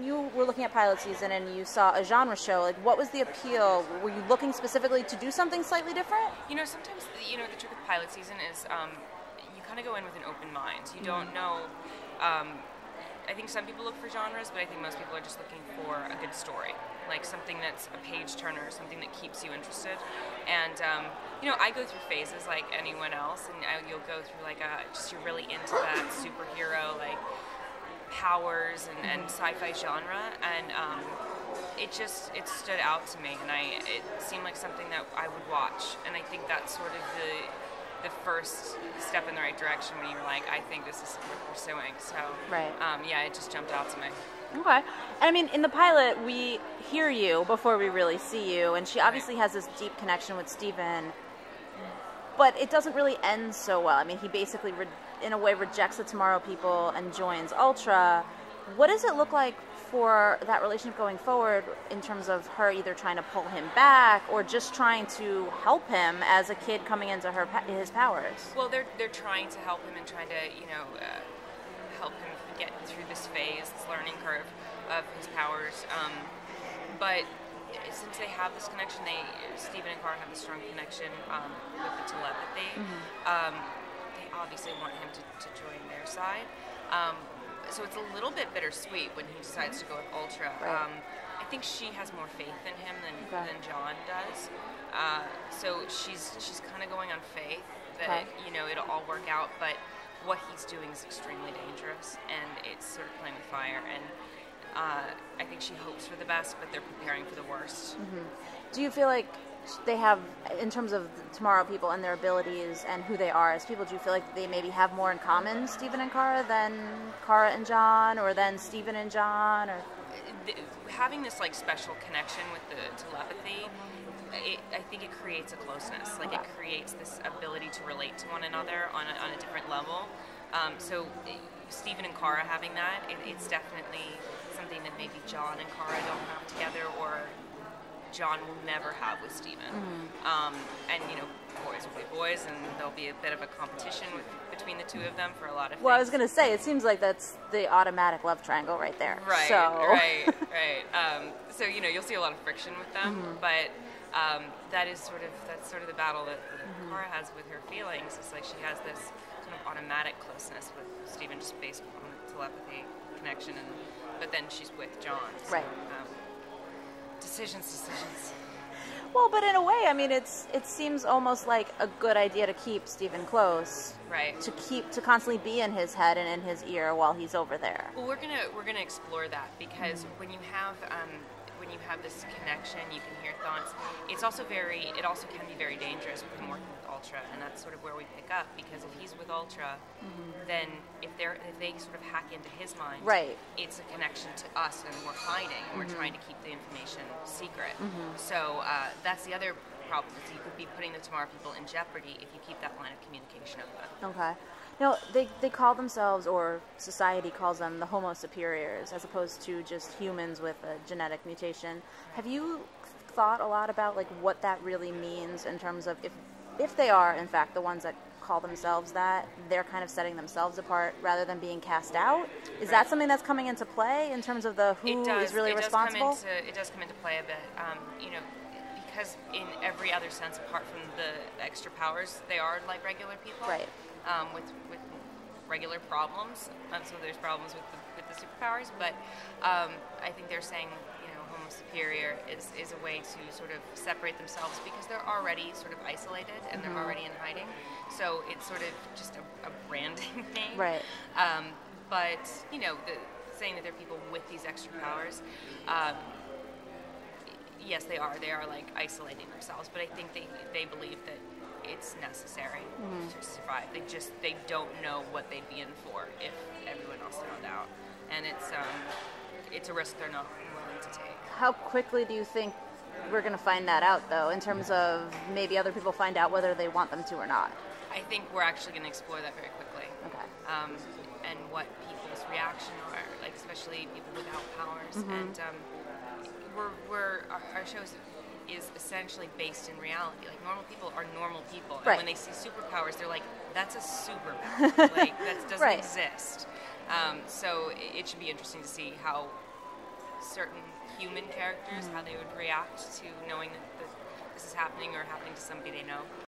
you were looking at pilot season and you saw a genre show, like what was the appeal? Were you looking specifically to do something slightly different? You know, sometimes, you know, the trick with pilot season is you kind of go in with an open mind. You don't know. I think some people look for genres, but I think most people are just looking for a good story, like something that's a page turner, something that keeps you interested. And you know, I go through phases like anyone else, and you'll go through like just you're really into that superhero, like powers and sci-fi genre, and it stood out to me, and it seemed like something that I would watch, and I think that's sort of the first step in the right direction when you're like, I think this is worth pursuing. So, right. Yeah, it just jumped out to me. Okay. And I mean, in the pilot, we hear you before we really see you, and she obviously has this deep connection with Steven, but it doesn't really end so well. I mean, he basically, in a way, rejects the Tomorrow People and joins Ultra. What does it look like for that relationship going forward in terms of her either trying to pull him back or just trying to help him as a kid coming into his powers? Well, they're trying to help him and trying to, you know, help him get through this phase, this learning curve of his powers. But since they have this connection, Steven and Cara have a strong connection with the telepathy. They obviously want him to join their side. So it's a little bit bittersweet when he decides to go with Ultra. Right. I think she has more faith in him than John does. So she's kind of going on faith that you know it'll all work out. But what he's doing is extremely dangerous, and it's sort of playing with fire. And I think she hopes for the best, but they're preparing for the worst. Do you feel like they have, in terms of the Tomorrow People and their abilities and who they are as people, do you feel like they maybe have more in common, Steven and Cara, than Cara and John, or than Steven and John? Or having this like special connection with the telepathy, I think it creates a closeness. Like it creates this ability to relate to one another on a different level. So Steven and Cara having that, it's definitely something that maybe John and Cara don't have together, or John will never have with Steven. And, you know, boys will be boys, and there'll be a bit of a competition between the two of them for a lot of things. Well, I was going to say, it seems like that's the automatic love triangle right there. Right, so. right. So, you know, you'll see a lot of friction with them, but that's sort of the battle that Cara has with her feelings. It's like she has this kind of automatic closeness with Steven just based on the telepathy connection, but then she's with John. So, right. Decisions. Well, but in a way, I mean, it seems almost like a good idea to keep Steven close, right? To constantly be in his head and in his ear while he's over there. Well, we're gonna explore that, because when you have this connection, you can hear thoughts. It also can be very dangerous when working with Ultra, and that's sort of where we pick up, because if he's with Ultra, then if they sort of hack into his mind, right, it's a connection to us, and we're hiding, and we're trying to keep the information secret. So that's the other problem, is you could be putting the Tomorrow People in jeopardy if you keep that line of communication open. Okay. Now, they call themselves, or society calls them, the Homo superiors, as opposed to just humans with a genetic mutation. Have you thought a lot about like what that really means in terms of if they are, in fact, the ones that call themselves that, they're kind of setting themselves apart rather than being cast out? Is that something that's coming into play in terms of the who is really responsible? It does come into play a bit. You know, because in every other sense, apart from the extra powers, they are like regular people. Right. With regular problems. So there's problems with the superpowers, but I think they're saying, you know, Homo superior is a way to sort of separate themselves, because they're already sort of isolated and they're already in hiding. So it's sort of just a branding thing. Right. But, you know, saying that they're people with these extra powers, yes, they are. They are like isolating themselves, but I think they believe that it's necessary to survive. They don't know what they'd be in for if everyone else found out, and it's a risk they're not willing to take. How quickly do you think we're going to find that out, though, in terms of maybe other people find out whether they want them to or not? I think we're actually going to explore that very quickly. Okay. And what people's reaction are, like especially people without powers, and our show is essentially based in reality. Like, normal people are normal people, and when they see superpowers, they're like, "That's a superpower. Like, that doesn't exist." So it should be interesting to see how certain human characters, how they would react to knowing that this is happening or happening to somebody they know.